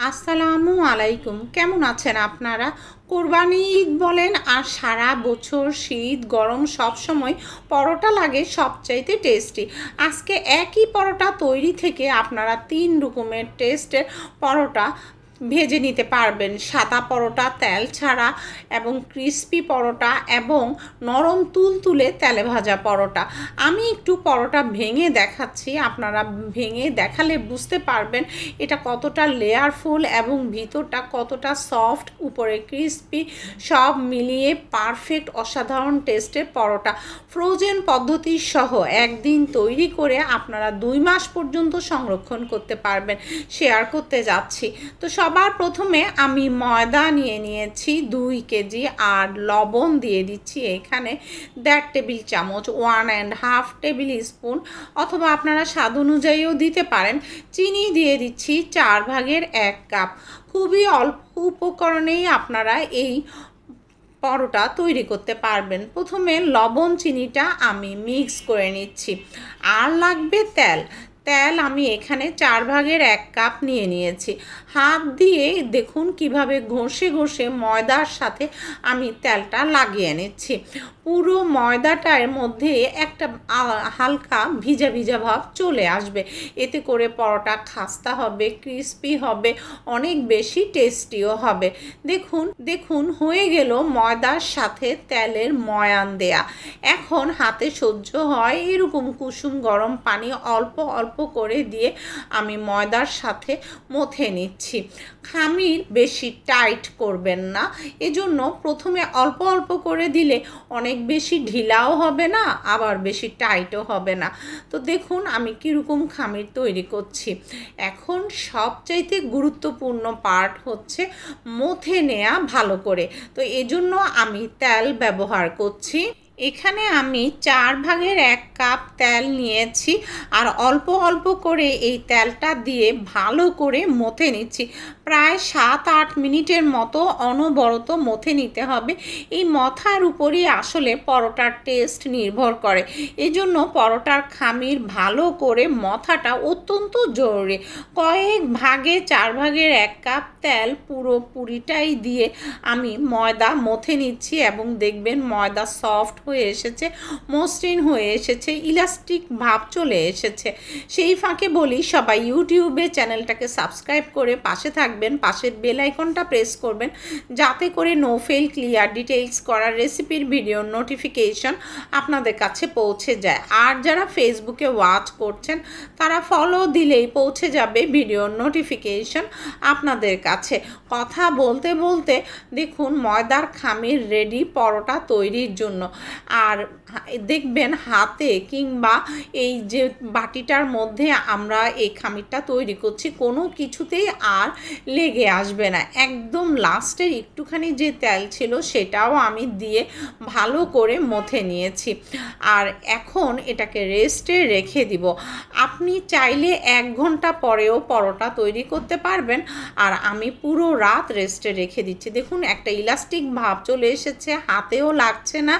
আসসালামু আলাইকুম। কেমন আছেন আপনারা? কোরবানি ঈদ বলেন আর সারা বছর শীত গরম সব সময় পরোটা লাগে সবচাইতে টেস্টি। আজকে একই পরোটা তৈরি থেকে আপনারা 3 রকমের টেস্টের পরোটা ভেজে নিতে পারবেন। সাদা পরোটা তেল ছাড়া এবং ক্রিস্পি পরোটা এবং নরম তুলতুলে তেলে ভাজা পরোটা। আমি একটু পরোটা ভেঙে দেখাচ্ছি, আপনারা ভেঙে দেখালে বুঝতে পারবেন এটা কতটা লেয়ারফুল এবং ভিতরটা কতটা সফট, উপরে ক্রিস্পি, সব মিলিয়ে পারফেক্ট অসাধারণ টেস্টের পরোটা। ফ্রোজেন পদ্ধতি সহ একদিন তৈরি করে আপনারা 2 মাস পর্যন্ত সংরক্ষণ করতে পারবেন, শেয়ার করতে যাচ্ছি। তো সবার প্রথমে আমি ময়দা নিয়ে নিয়েছি 2 কেজি আর লবণ দিয়ে দিচ্ছি এখানে 1.5 টেবিল চামচ, 1.5 টেবিল স্পুন, অথবা আপনারা স্বাদ অনুযায়ীও দিতে পারেন। চিনি দিয়ে দিচ্ছি 4 ভাগের 1 কাপ। খুবই অল্প উপকরণেই আপনারা এই পরোটা তৈরি করতে পারবেন। প্রথমে লবণ চিনিটা আমি মিক্স করে নিচ্ছি। আর লাগবে তেল। তেল আমি এখানে 4 ভাগের 1 কাপ নিয়ে নিয়েছি। হাত দিয়ে দেখুন কিভাবে ঘষে ঘষে ময়দার সাথে আমি তেলটা লাগিয়ে নিচ্ছি। পুরো ময়দাটার মধ্যে একটা হালকা ভিজা ভিজা ভাব চলে আসবে, এতে করে পরোটা খাস্তা হবে, ক্রিস্পি হবে, অনেক বেশি টেস্টিও হবে। দেখুন দেখুন হয়ে গেল ময়দার সাথে তেলের ময়ান দেয়া। এখন হাতে সহ্য হয় এরকম কুসুম গরম পানি অল্প অল্প করে দিয়ে আমি ময়দার সাথে মথে নিচ্ছি। খামির বেশি টাইট করবেন না, এজন্য প্রথমে অল্প অল্প করে দিলে অনেক বেশি ঢিলাও হবে না, আবার বেশি টাইটও হবে না। তো দেখুন আমি কীরকম খামির তৈরি করছি। এখন সবচাইতে গুরুত্বপূর্ণ পার্ট হচ্ছে মথে নেওয়া ভালো করে। তো এজন্য আমি তেল ব্যবহার করছি। এখানে আমি 4 ভাগের 1 কাপ তেল নিয়েছি আর অল্প অল্প করে এই তেলটা দিয়ে ভালো করে মথে নিচ্ছি। প্রায় 7-8 মিনিটের মতো অনবরত মথে নিতে হবে। এই মথার উপরই আসলে পরোটার টেস্ট নির্ভর করে, এজন্য পরোটার খামির ভালো করে মথাটা অত্যন্ত জরুরি। কয়েক ভাগে 4 ভাগের 1 কাপ তেল পুরোপুরিটাই দিয়ে আমি ময়দা মথে নিচ্ছি এবং দেখবেন ময়দা সফট হয়ে এসেছে, মসৃণ হয়ে এসেছে, ইলাস্টিক ভাব চলে এসেছে। সেই ফাঁকে বলি সবাই ইউটিউবে চ্যানেলটাকে সাবস্ক্রাইব করে পাশে থাকবেন, পাশের বেল আইকনটা প্রেস করবেন যাতে করে নো ফেল ক্লিয়ার ডিটেইলস করার রেসিপির ভিডিও নোটিফিকেশন আপনাদের কাছে পৌঁছে যায়। আর যারা ফেসবুকে ওয়াচ করছেন তারা ফলো দিলেই পৌঁছে যাবে ভিডিও নোটিফিকেশন আপনাদের কাছে। কথা বলতে বলতে দেখুন ময়দার খামির রেডি পরোটা তৈরির জন্য। আর দেখবেন হাতে কিংবা এই যে বাটিটার মধ্যে আমরা এই খামিরটা তৈরি করছি কোনো কিছুতেই আর লেগে আসবে না। একদম লাস্টের একটুখানি যে তেল ছিল সেটাও আমি দিয়ে ভালো করে মথে নিয়েছি। আর এখন এটাকে রেস্টে রেখে দিব। আপনি চাইলে 1 ঘন্টা পরেও পরোটা তৈরি করতে পারবেন। আর আমি পুরো রাত রেস্টে রেখে দিচ্ছি। দেখুন একটা ইলাস্টিক ভাব চলে এসেছে, হাতেও লাগছে না,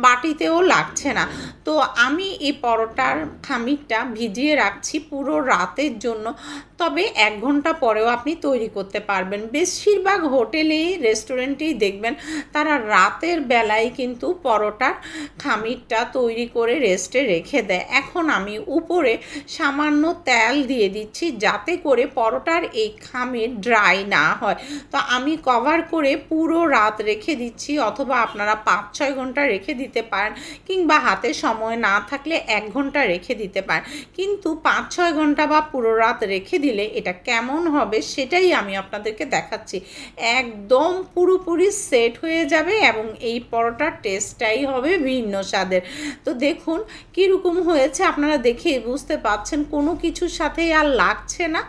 বাটিতেও লাগছে না। তো আমি এই পরোটার খামিরটা ভিজিয়ে রাখছি পুরো রাতের জন্য। তবে 1 ঘন্টা পরেও আপনি তৈরি করতে পারবেন। বেশিরভাগ হোটেলেই রেস্টুরেন্টেই দেখবেন তারা রাতের বেলায় কিন্তু পরোটার খামিরটা তৈরি করে রেস্টে রেখে দেয়। এখন আমি উপরে সামান্য তেল দিয়ে দিচ্ছি যাতে করে পরোটার এই খামির ড্রাই না হয়। তো আমি কভার করে পুরো রাত রেখে দিচ্ছি, অথবা আপনারা 5-6 ঘন্টা রেখে দিতে পারেন, কিংবা হাতে সময় না থাকলে 1 ঘন্টা রেখে দিতে পারেন। কিন্তু 5-6 ঘন্টা বা পুরো রাত রেখে দিলে এটা কেমন হবে সেটাই আমি আপনাদেরকে দেখাচ্ছি। একদম পুরোপুরি সেট হয়ে যাবে এবং এই পরোটার টেস্টটাই হবে ভিন্ন স্বাদের। তো দেখুন কীরকম হয়েছে, আপনারা দেখে বুঝতে পারছেন কোনো কিছুর সাথেই আর লাগছে না।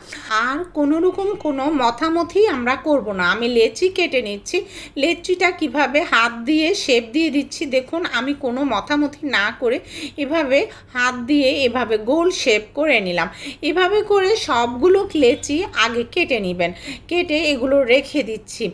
আর কোনো রকম কোনো মথামথি আমরা করব না। আমি লেচি কেটে নিচ্ছি। লেচিটা কিভাবে হাত দিয়ে শেপ দিয়ে দিচ্ছি দেখুন, আমি কোনো মথামথি না করে এভাবে হাত দিয়ে এভাবে গোল শেপ করে নিলাম। এভাবে করে সবগুলো সবগুলো লেচি আগে কেটে নেবেন, কেটে এগুলো রেখে দিচ্ছি।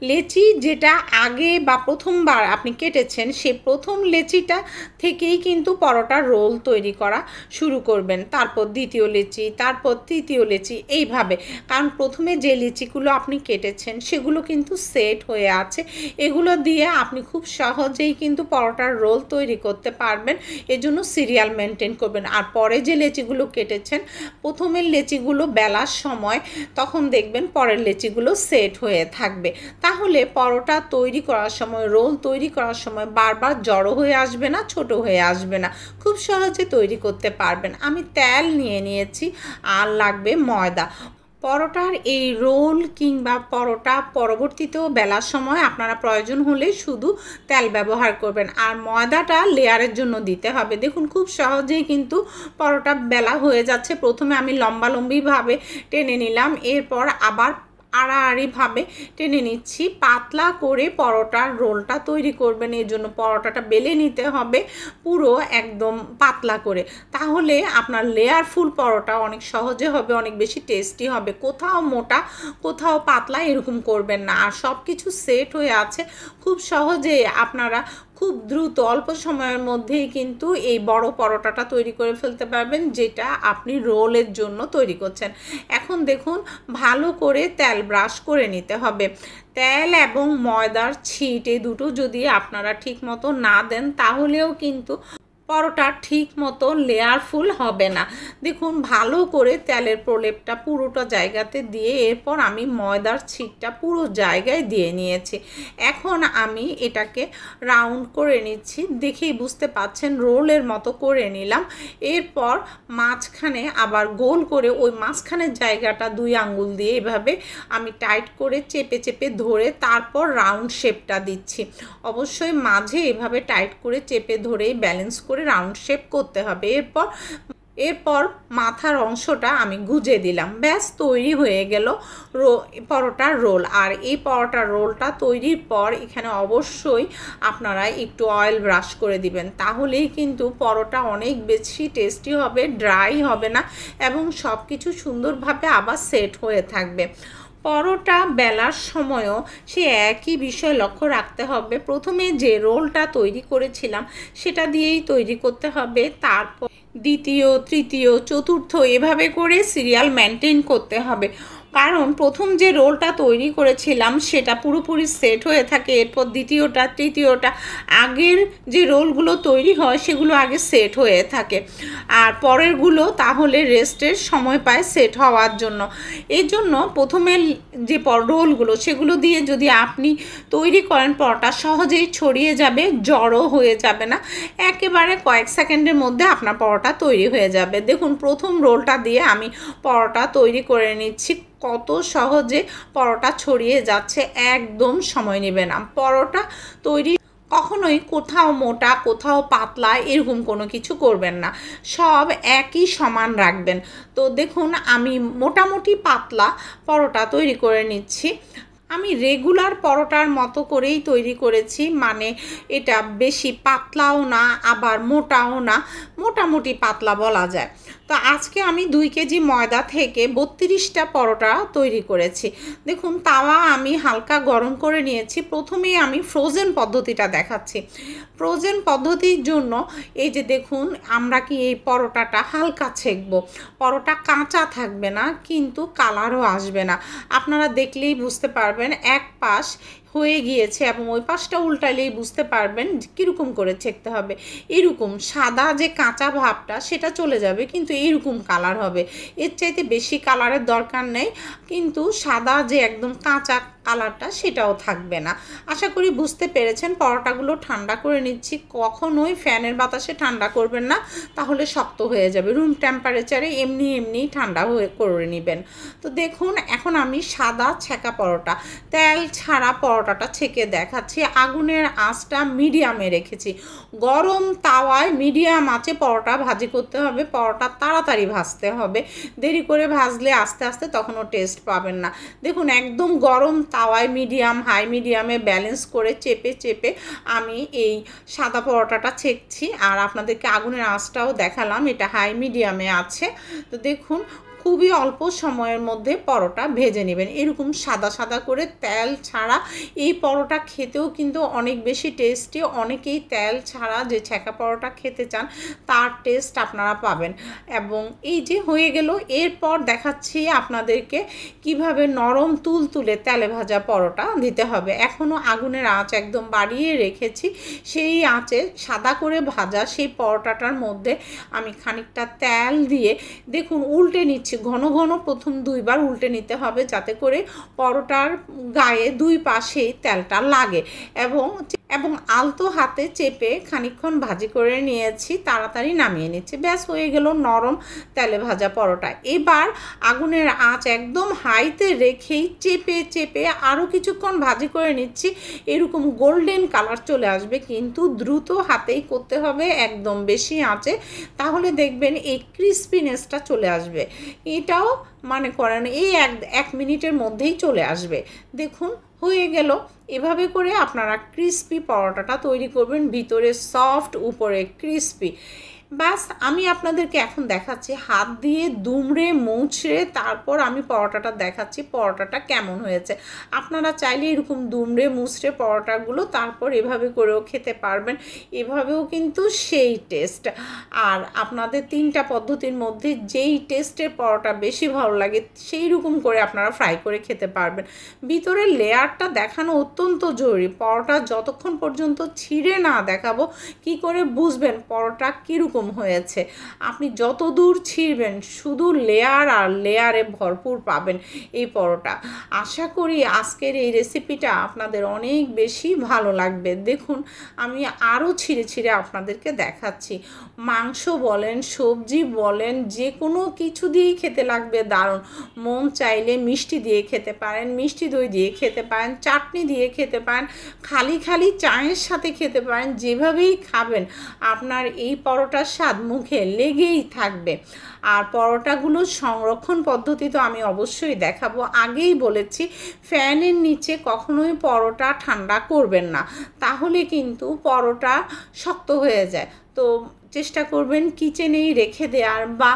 লেচি যেটা আগে বা প্রথমবার আপনি কেটেছেন সেই প্রথম লেচিটা থেকেই কিন্তু পরোটার রোল তৈরি করা শুরু করবেন, তারপর দ্বিতীয় লেচি, তারপর তৃতীয় লেচি, এইভাবে। কারণ প্রথমে যে লেচিগুলো আপনি কেটেছেন সেগুলো কিন্তু সেট হয়ে আছে, এগুলো দিয়ে আপনি খুব সহজেই কিন্তু পরোটার রোল তৈরি করতে পারবেন। এজন্য সিরিয়াল মেনটেন করবেন। আর পরে যে লেচিগুলো কেটেছেন, প্রথমের লেচিগুলো বেলার সময় তখন দেখবেন পরের লেচিগুলো সেট হয়ে থাকবে। তাহলে পরোটা তৈরি করার সময়, রোল তৈরি করার সময় বারবার জড়ো হয়ে আসবে না, ছোট হয়ে আসবে না, খুব সহজে তৈরি করতে পারবেন। আমি তেল নিয়ে নিয়েছি, আর লাগবে ময়দা। পরোটার এই রোল কিংবা পরোটা পরবর্তীতেও বেলার সময় আপনারা প্রয়োজন হলে শুধু তেল ব্যবহার করবেন, আর ময়দাটা লেয়ারের জন্য দিতে হবে। দেখুন খুব সহজেই কিন্তু পরোটা বেলা হয়ে যাচ্ছে। প্রথমে আমি লম্বালম্বিভাবে টেনে নিলাম, এরপর আবার আড়াআড়িভাবে টেনে নিচ্ছি। পাতলা করে পরোটার রোলটা তৈরি করবেন, এই জন্য পরোটাটা বেলে নিতে হবে পুরো একদম পাতলা করে। তাহলে আপনার লেয়ারফুল পরোটা অনেক সহজে হবে, অনেক বেশি টেস্টি হবে। কোথাও মোটা কোথাও পাতলা এরকম করবেন না। আর সব কিছু সেট হয়ে আছে, খুব সহজে আপনারা খুব দ্রুত অল্প সময়ের মধ্যেই কিন্তু এই বড় পরোটাটা তৈরি করে ফেলতে পারবেন, যেটা আপনি রোলের জন্য তৈরি করছেন। এখন দেখুন ভালো করে তেল ব্রাশ করে নিতে হবে। তেল এবং ময়দার ছিট এই দুটো যদি আপনারা ঠিক মতো না দেন তাহলেও কিন্তু পরোটা ঠিক মতো লেয়ারফুল হবে না। দেখুন ভালো করে তেলের প্রলেপটা পুরোটা জায়গাতে দিয়ে এরপর আমি ময়দার ছিটটা পুরো জায়গায় দিয়ে নিয়েছি। এখন আমি এটাকে রাউন্ড করে নিচ্ছি, দেখেই বুঝতে পাচ্ছেন রোলের মতো করে নিলাম। এরপর মাঝখানে আবার গোল করে ওই মাঝখানের জায়গাটা 2 আঙ্গুল দিয়ে এভাবে আমি টাইট করে চেপে চেপে ধরে তারপর রাউন্ড শেপটা দিচ্ছি। অবশ্যই মাঝে এভাবে টাইট করে চেপে ধরেই ব্যালেন্স করে রাউন্ড শেপ করতে হবে। এরপর মাথার অংশটা আমি গুজে দিলাম, ব্যাস তৈরি হয়ে গেল পরোটার রোল। আর এই পরোটার রোলটা তৈরির পর এখানে অবশ্যই আপনারা একটু অয়েল ব্রাশ করে দিবেন, তাহলেই কিন্তু পরোটা অনেক বেশি টেস্টি হবে, ড্রাই হবে না এবং সব কিছু সুন্দরভাবে আবার সেট হয়ে থাকবে। পরোটা বেলার সময়ও সে একই বিষয় লক্ষ্য রাখতে হবে। প্রথমে যে রোলটা তৈরি করেছিলাম সেটা দিয়েই তৈরি করতে হবে, তারপর দ্বিতীয়, তৃতীয়, চতুর্থ এভাবে করে সিরিয়াল মেনটেন করতে হবে। কারণ প্রথম যে রোলটা তৈরি করেছিলাম সেটা পুরোপুরি সেট হয়ে থাকে, এরপর দ্বিতীয়টা, তৃতীয়টা, আগের যে রোলগুলো তৈরি হয় সেগুলো আগে সেট হয়ে থাকে, আর পরেরগুলো তাহলে রেস্টের সময় পায় সেট হওয়ার জন্য। এই জন্য প্রথমে যে রোলগুলো সেগুলো দিয়ে যদি আপনি তৈরি করেন পরোটা সহজেই ছড়িয়ে যাবে, জড়ো হয়ে যাবে না, একেবারে কয়েক সেকেন্ডের মধ্যে আপনার পরোটা তৈরি হয়ে যাবে। দেখুন প্রথম রোলটা দিয়ে আমি পরোটা তৈরি করে নিচ্ছি, কত সহজে পরোটা ছড়িয়ে যাচ্ছে, একদম সময় নেবে না। পরোটা তৈরি কখনোই কোথাও মোটা কোথাও পাতলা এরকম কোনো কিছু করবেন না, সব একই সমান রাখবেন। তো দেখুন আমি মোটামুটি পাতলা পরোটা তৈরি করে নিচ্ছি। আমি রেগুলার পরোটার মতো করেই তৈরি করেছি, মানে এটা বেশি পাতলাও না আবার মোটাও না, মোটামুটি পাতলা বলা যায়। তো আজকে আমি 2 কেজি ময়দা থেকে 32টা পরোটা তৈরি করেছি। দেখুন তাওয়া আমি হালকা গরম করে নিয়েছি। প্রথমেই আমি ফ্রোজেন পদ্ধতিটা দেখাচ্ছি। ফ্রোজেন পদ্ধতির জন্য এই যে দেখুন আমরা কি এই পরোটাটা হালকা ছেঁকবো, পরোটা কাঁচা থাকবে না কিন্তু কালারও আসবে না। আপনারা দেখলেই বুঝতে পারবেন এক পাশ হয়ে গিয়েছে এবং ওই পাশটা উল্টালেই বুঝতে পারবেন কীরকম করে ছেঁকতে হবে। এরকম সাদা যে কাঁচা ভাবটা সেটা চলে যাবে, কিন্তু এইরকম কালার হবে, এর চাইতে বেশি কালারের দরকার নেই, কিন্তু সাদা যে একদম কাঁচা কালারটা সেটাও থাকবে না। আশা করি বুঝতে পেরেছেন। পরোটাগুলো ঠান্ডা করে নিচ্ছি, কখনোই ফ্যানের বাতাসে ঠান্ডা করবেন না, তাহলে শক্ত হয়ে যাবে। রুম টেম্পারেচারে এমনি ঠান্ডা হয়ে করে নেবেন। তো দেখুন এখন আমি সাদা ছেঁকা পরোটা, তেল ছাড়া পরোটাটা ছেঁকে দেখাচ্ছি। আগুনের আঁচটা মিডিয়ামে রেখেছি, গরম তাওয়ায় মিডিয়াম আঁচে পরোটা ভাজি করতে হবে। পরোটা তাড়াতাড়ি ভাজতে হবে, দেরি করে ভাজলে আস্তে আস্তে তখনও টেস্ট পাবেন না। দেখুন একদম গরম তাওয়ায় মিডিয়াম হাই মিডিয়ামে ব্যালেন্স করে চেপে চেপে আমি এই সাদা পরোটাটা ছেঁকছি, আর আপনাদেরকে আগুনের আঁচটাও দেখালাম, এটা হাই মিডিয়ামে আছে। তো দেখুন খুবই অল্প সময়ের মধ্যে পরোটা ভেজে নেবেন। এরকম সাদা সাদা করে তেল ছাড়া এই পরোটা খেতেও কিন্তু অনেক বেশি টেস্টি। অনেকেই তেল ছাড়া যে ছেঁকা পরোটা খেতে চান তার টেস্ট আপনারা পাবেন। এবং এই যে হয়ে গেল, এরপর দেখাচ্ছি আপনাদেরকে কিভাবে নরম তুলতুলে তেলে ভাজা পরোটা দিতে হবে। এখনও আগুনের আঁচ একদম বাড়িয়ে রেখেছি। সেই আঁচে সাদা করে ভাজা সেই পরোটাটার মধ্যে আমি খানিকটা তেল দিয়ে দেখুন উল্টে নিচ্ছি। ঘন ঘন প্রথম 2 বার উল্টে নিতে হবে যাতে করে পরোটার গায়ে 2 পাশেই তেলটা লাগে। এবং আলতো হাতে চেপে খানিকক্ষণ ভাজি করে নিয়েছি, তাড়াতাড়ি নামিয়ে নিচ্ছি। ব্যাস হয়ে গেল নরম তেলে ভাজা পরোটা। এবার আগুনের আঁচ একদম হাইতে রেখেই চেপে চেপে আরও কিছুক্ষণ ভাজি করে নিচ্ছি। এরকম গোল্ডেন কালার চলে আসবে, কিন্তু দ্রুত হাতেই করতে হবে, একদম বেশি আঁচে, তাহলে দেখবেন এই ক্রিস্পিনেসটা চলে আসবে। এটাও মানে করেন এই 1 মিনিটের মধ্যেই চলে আসবে। দেখুন হয়ে গেল। এভাবে করে আপনারা ক্রিস্পি পরোটাটা তৈরি করবেন, ভিতরে সফট উপরে ক্রিস্পি। বাস আমি আপনাদেরকে এখন দেখাচ্ছি হাত দিয়ে দুমড়ে মুচড়ে, তারপর আমি পরোটাটা দেখাচ্ছি পরোটাটা কেমন হয়েছে। আপনারা চাইলে এরকম দুমড়ে মুচড়ে পরোটাগুলো তারপর এভাবে করেও খেতে পারবেন, এভাবেও কিন্তু সেই টেস্ট। আর আপনাদের 3টা পদ্ধতির মধ্যে যেই টেস্টের পরোটা বেশি ভালো লাগে সেই রকম করে আপনারা ফ্রাই করে খেতে পারবেন। ভিতরের লেয়ারটা দেখানো অত্যন্ত জরুরি। পরোটা যতক্ষণ পর্যন্ত ছিঁড়ে না দেখাবো কি করে বুঝবেন পরোটা কীরকম হয়েছে। আপনি যত দূর ছিঁড়বেন শুধু লেয়ার আর লেয়ারে ভরপুর পাবেন এই পরোটা। আশা করি আজকের এই রেসিপিটা আপনাদের অনেক বেশি ভালো লাগবে। দেখুন আমি আরও ছিঁড়ে ছিঁড়ে আপনাদেরকে দেখাচ্ছি। মাংস বলেন, সবজি বলেন, যে কোনো কিছু দিয়েই খেতে লাগবে দারুণ। মন চাইলে মিষ্টি দিয়ে খেতে পারেন, মিষ্টি দই দিয়ে খেতে পারেন, চাটনি দিয়ে খেতে পারেন, খালি খালি চায়ের সাথে খেতে পারেন। যেভাবেই খাবেন আপনার এই পরোটার স্বাদ মুখে লেগেই থাকবে। আর পরোটাগুলো সংরক্ষণ পদ্ধতি তো আমি অবশ্যই দেখাবো। আগেই বলেছি ফ্যানের নিচে কখনোই পরোটা ঠান্ডা করবেন না, তাহলে কিন্তু পরোটা শক্ত হয়ে যায়। তো চেষ্টা করবেন কিচেনেই রেখে দেওয়ার, বা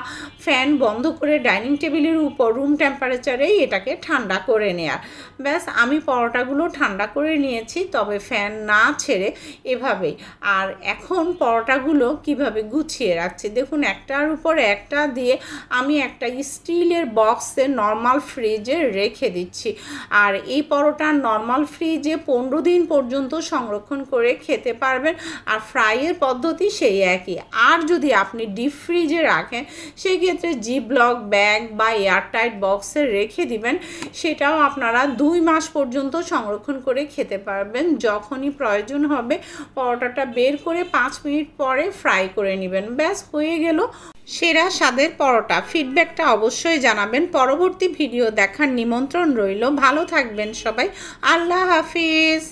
ফ্যান বন্ধ করে ডাইনিং টেবিলের উপর রুম টেম্পারেচারেই এটাকে ঠান্ডা করে নেওয়ার। ব্যাস আমি পরোটাগুলো ঠান্ডা করে নিয়েছি, তবে ফ্যান না ছেড়ে এভাবেই। আর এখন পরোটাগুলো কিভাবে গুছিয়ে রাখছি দেখুন, একটার উপর একটা দিয়ে আমি একটা স্টিলের বক্সে নর্মাল ফ্রিজে রেখে দিচ্ছি। আর এই পরোটা নর্মাল ফ্রিজে 15 দিন পর্যন্ত সংরক্ষণ করে খেতে পারবেন। আর ফ্রাইয়ের পদ্ধতি সেই একই। আর যদি আপনি ডিপ ফ্রিজে রাখেন সেক্ষেত্রে জিপলক ব্যাগ বা এয়ারটাইট বক্সে রেখে দিবেন, সেটাও আপনারা 2 মাস পর্যন্ত সংরক্ষণ করে খেতে পারবেন। যখনই প্রয়োজন হবে পরোটাটা বের করে 5 মিনিট পরে ফ্রাই করে নেবেন। ব্যাস হয়ে গেল সেরা স্বাদের পরোটা। ফিডব্যাকটা অবশ্যই জানাবেন। পরবর্তী ভিডিও দেখার নিমন্ত্রণ রইল। ভালো থাকবেন সবাই। আল্লাহ হাফিজ।